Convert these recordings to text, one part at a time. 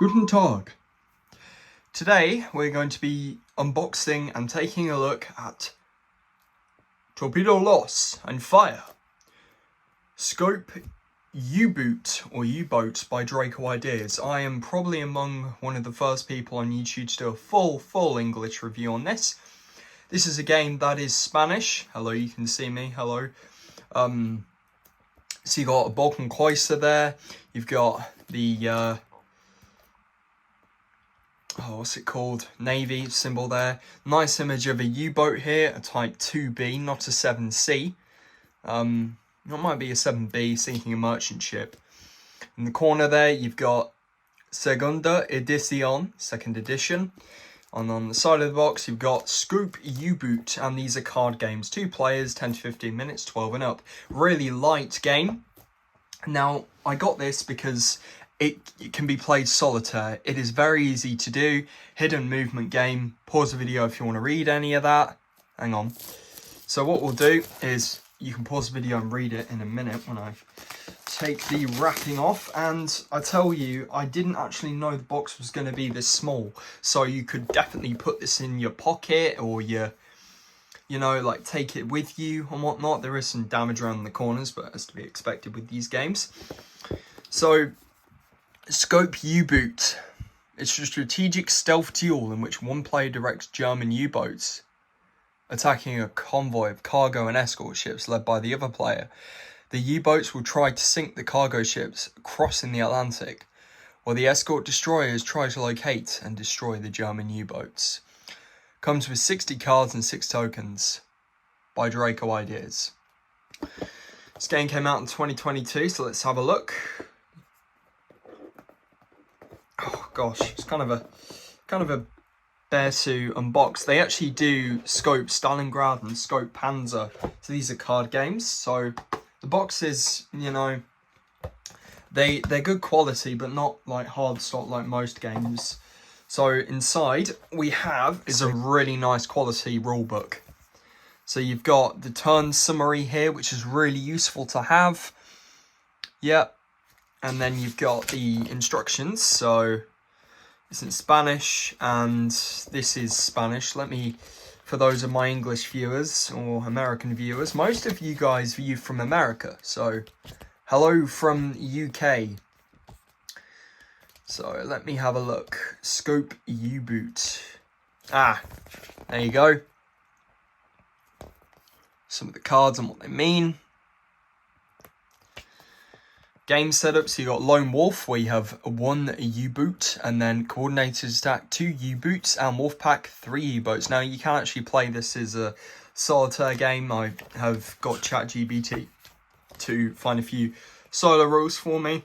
Guten Tag. Today we're going to be unboxing and taking a look at Torpedo Loss and Fire, Scope U-Boot or U-Boat by Draco Ideas. I am probably among one of the first people on YouTube to do a full English review on this. This is a game that is Spanish. Hello, you can see me. Hello. So you got a Balkan cloister there. You've got the what's it called? Navy symbol there. Nice image of a U-boat here, a Type 2B, not a 7C. It might be a 7B, sinking a merchant ship. In the corner there, you've got Segunda Edición, second edition. And on the side of the box, you've got Scoop U-Boot, and these are card games. 2 players, 10 to 15 minutes, 12 and up. Really light game. Now, I got this because it can be played solitaire. It is very easy to do. Hidden movement game. Pause the video if you want to read any of that. Hang on. So what we'll do is you can pause the video and read it in a minute when I take the wrapping off. And I tell you, I didn't actually know the box was going to be this small. So you could definitely put this in your pocket or your, you know, like take it with you and whatnot. There is some damage around the corners, but as to be expected with these games. So Scope U-Boot. It's a strategic stealth duel in which one player directs German U-boats attacking a convoy of cargo and escort ships led by the other player. The U-boats will try to sink the cargo ships crossing the Atlantic, while the escort destroyers try to locate and destroy the German U-boats. Comes with 60 cards and 6 tokens by Draco Ideas. This game came out in 2022, so let's have a look. Oh gosh, it's kind of a bear to unbox. They actually do Scope Stalingrad and Scope Panzer, so these are card games. So the boxes, you know, they're good quality, but not like hard stock like most games. So inside we have is a really nice quality rule book. So you've got the turn summary here, which is really useful to have. Yep. And then you've got the instructions, so it's in Spanish, and this is Spanish. For those of my English viewers or American viewers, most of you guys view from America, so hello from UK. So let me have a look. Scope U-Boot. There you go. Some of the cards and what they mean. Game setup, so you got Lone Wolf, where you have 1 U-Boot, and then Coordinated Attack, 2 U-Boots, and Wolf Pack, 3 U-Boats. Now, you can actually play this as a solitaire game. I have got ChatGPT to find a few solo rules for me,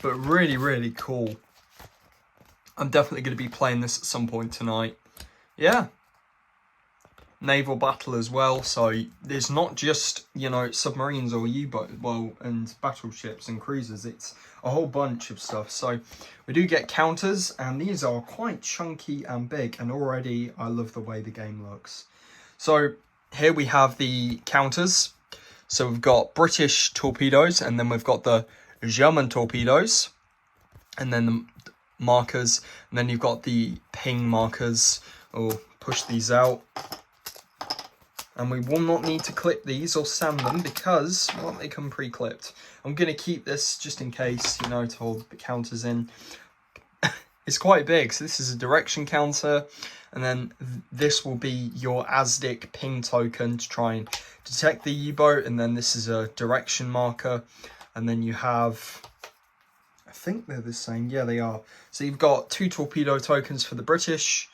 but really cool. I'm definitely going to be playing this at some point tonight. Yeah. Naval battle as well, so there's not just, you know, submarines or U-boat, and battleships and cruisers. It's a whole bunch of stuff. So we do get counters, and these are quite chunky and big, and already I love the way the game looks. So here we have the counters. So we've got British torpedoes, and then we've got the German torpedoes, and then the markers, and then you've got the ping markers. I'll push these out. And we will not need to clip these or sand them because, well, they come pre-clipped. I'm going to keep this just in case, you know, to hold the counters in. It's quite big, so this is a direction counter. And then this will be your ASDIC ping token to try and detect the U-boat. And then this is a direction marker. And then you have, I think they're the same. Yeah, they are. So you've got 2 torpedo tokens for the British.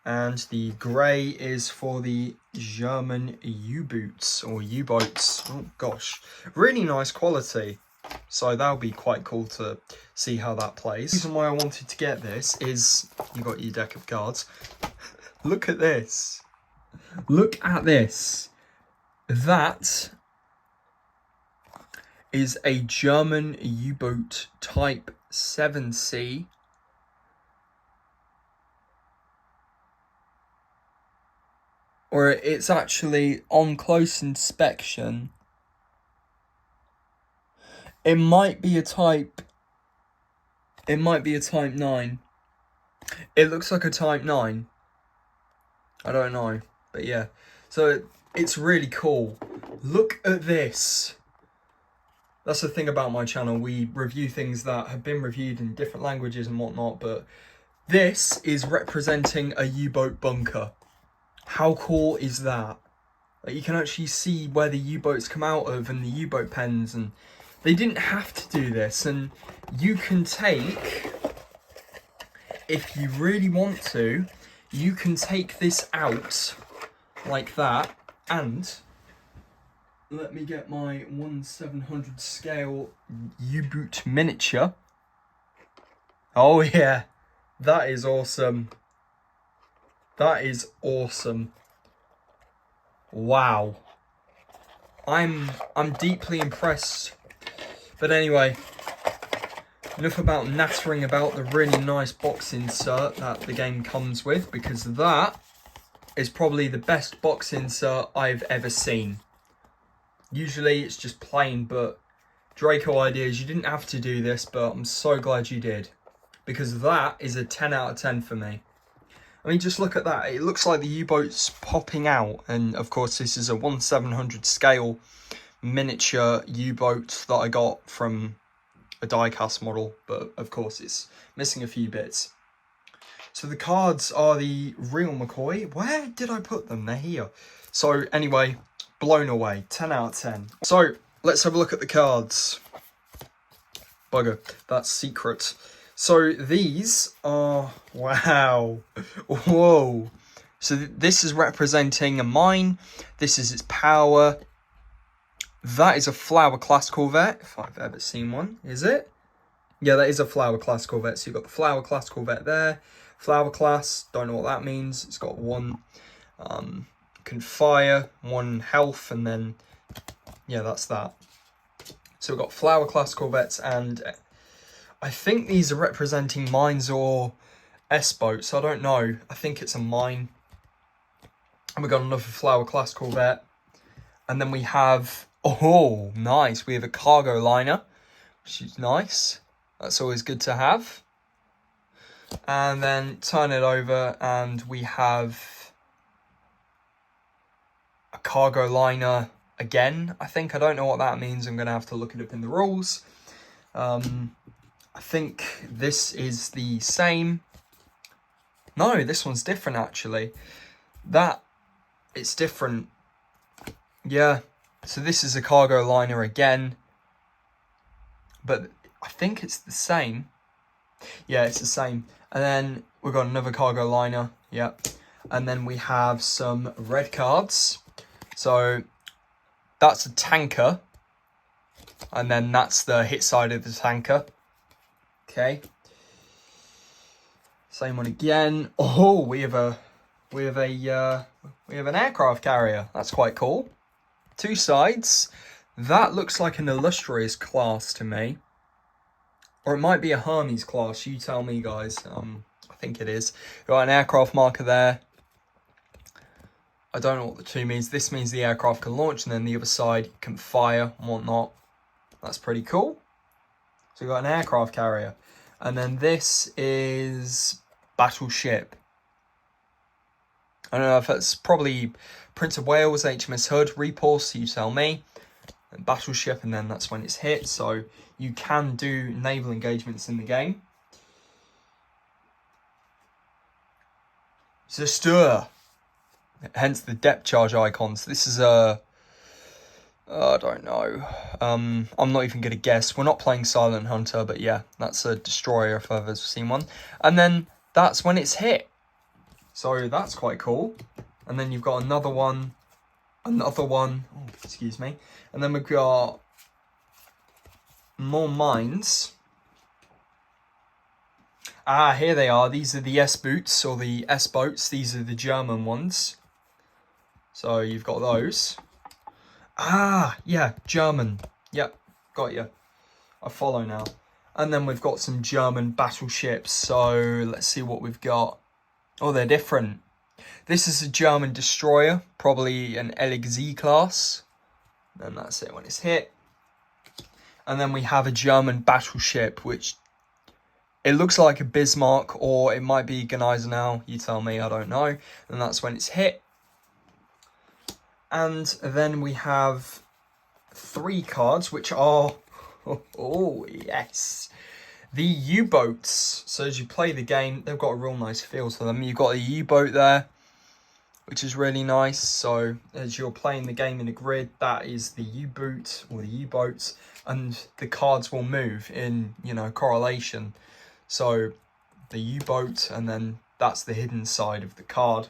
And the grey is for the German U-Boots or U-Boats. Oh gosh, really nice quality. So that'll be quite cool to see how that plays. The reason why I wanted to get this is you got your deck of cards. Look at this. Look at this. That is a German U-Boat Type 7C. Or it's actually on close inspection. It might be a Type It might be a Type 9. It looks like a Type 9. I don't know. But yeah. So it's really cool. Look at this. That's the thing about my channel. We review things that have been reviewed in different languages and whatnot. But this is representing a U-boat bunker. How cool is that? Like, you can actually see where the U-boats come out of and the U-boat pens. And they didn't have to do this. And you can take... If you really want to, you can take this out like that, and let me get my 1/700 scale U-boot miniature. Oh yeah, that is awesome. That is awesome. Wow. I'm deeply impressed. But anyway, enough about nattering about the really nice box insert that the game comes with, because that is probably the best box insert I've ever seen. Usually it's just plain, but Draco Ideas, you didn't have to do this, but I'm so glad you did, because that is a 10 out of 10 for me. I mean, just look at that. It looks like the U-boat's popping out, and of course this is a 1/700 scale miniature U-boat that I got from a die-cast model, but of course it's missing a few bits. So the cards are the real McCoy. Where did I put them? They're here. So anyway, blown away. 10 out of 10. So let's have a look at the cards. Bugger, that's secret. So these are, wow, whoa. So this is representing a mine. This is its power. That is a Flower class Corvette, if I've ever seen one. Is it? Yeah, that is a Flower class Corvette. So you've got the Flower class Corvette there. Flower class, don't know what that means. It's got one can fire, 1 health, and then, yeah, that's that. So we've got Flower class Corvettes, and I think these are representing mines or S-boats. I don't know. I think it's a mine. And we've got another Flower class Corvette. And then we have, oh, nice. We have a cargo liner, which is nice. That's always good to have. And then turn it over and we have a cargo liner again, I think. I don't know what that means. I'm going to have to look it up in the rules. I think this is the same. No, this one's different actually. It's different. Yeah, so this is a cargo liner again. But I think it's the same. Yeah, it's the same. And then we've got another cargo liner. Yep. And then we have some red cards. So that's a tanker. And then that's the hit side of the tanker. Okay. Same one again. Oh, we have an aircraft carrier. That's quite cool. 2 sides. That looks like an illustrious class to me. Or it might be a Hermes class, you tell me, guys. I think it is. Got an aircraft marker there. I don't know what the 2 means. This means the aircraft can launch, and then the other side can fire and whatnot. That's pretty cool. So we've got an aircraft carrier. And then this is battleship. I don't know if that's probably Prince of Wales, HMS Hood, Repulse, you tell me. And battleship, and then that's when it's hit. So you can do naval engagements in the game. Zersteur. Hence the depth charge icons. This is a... I don't know. I'm not even going to guess. We're not playing Silent Hunter, but yeah, that's a destroyer if I've ever seen one. And then that's when it's hit. So that's quite cool. And then you've got another one. Oh, excuse me. And then we've got more mines. Ah, here they are. These are the S-boots or the S-boats. These are the German ones. So you've got those. Ah, yeah, German. Yep, got you. I follow now. And then we've got some German battleships. So let's see what we've got. Oh, they're different. This is a German destroyer, probably an LXZ class. And that's it when it's hit. And then we have a German battleship, which It looks like a Bismarck, or it might be Gneisenau, you tell me, I don't know. And that's when it's hit. And then we have 3 cards, which are, oh yes, the U-boats. So as you play the game, they've got a real nice feel to them. You've got a U-boat there, which is really nice. So as you're playing the game in a grid, that is the U-boot or the U-boats, and the cards will move in, you know, correlation. So the U-boat, and then that's the hidden side of the card.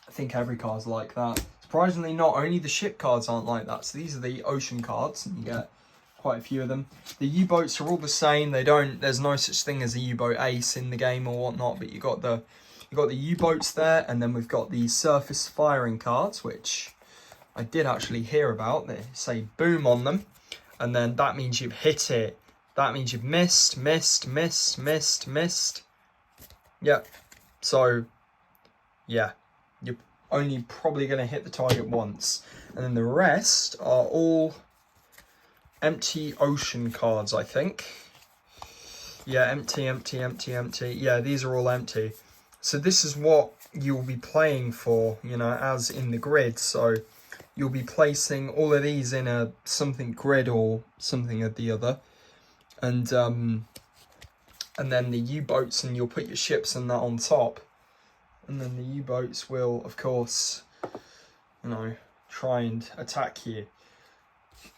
I think every card's like that. Surprisingly, not only the ship cards aren't like that. So these are the ocean cards, and you get quite a few of them. The U-boats are all the same. There's no such thing as a U-boat ace in the game or whatnot, but you got the U-boats there, and then we've got the surface firing cards, which I did actually hear about. They say boom on them, and then that means you've hit it. That means you've missed. Yep. So, yeah, you're only probably going to hit the target once. And then the rest are all empty ocean cards, I think. Yeah, empty. Yeah, these are all empty. So this is what you'll be playing for, you know, as in the grid. So you'll be placing all of these in a something grid or something or the other. And then the U-boats, and you'll put your ships and that on top. And then the U-boats will, of course, you know, try and attack you.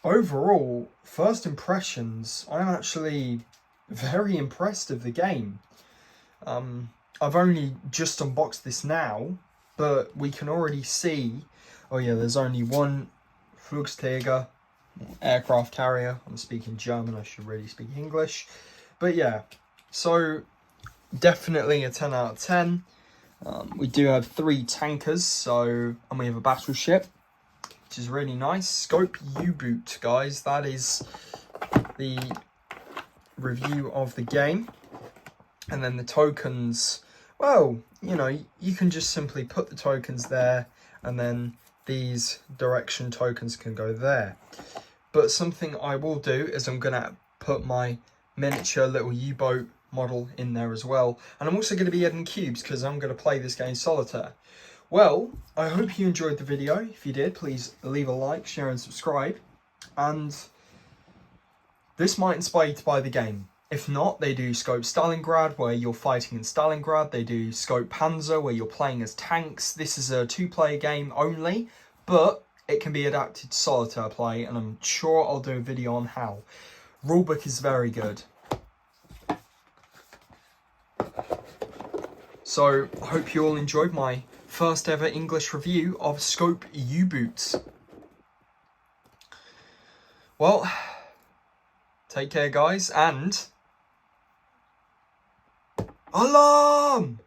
Overall, first impressions, I'm actually very impressed of the game. I've only just unboxed this now, but we can already see, oh yeah, there's only one Flugsteiger, aircraft carrier. I'm speaking German, I should really speak English. But yeah, so definitely a 10 out of 10. We do have 3 tankers, and we have a battleship, which is really nice. Scope U-boot, guys. That is the review of the game. And then the tokens, well, you know, you can just simply put the tokens there, and then these direction tokens can go there. But something I will do is I'm going to put my miniature little U-boat model in there as well. And I'm also going to be adding cubes because I'm going to play this game solitaire. Well, I hope you enjoyed the video. If you did, please leave a like, share and subscribe. And this might inspire you to buy the game. If not, they do Scope Stalingrad, where you're fighting in Stalingrad. They do Scope Panzer, where you're playing as tanks. This is a 2-player game only, but it can be adapted to solitaire play, and I'm sure I'll do a video on how. Rulebook is very good. So, I hope you all enjoyed my first ever English review of Scope U-Boots. Well, take care, guys, and alarm!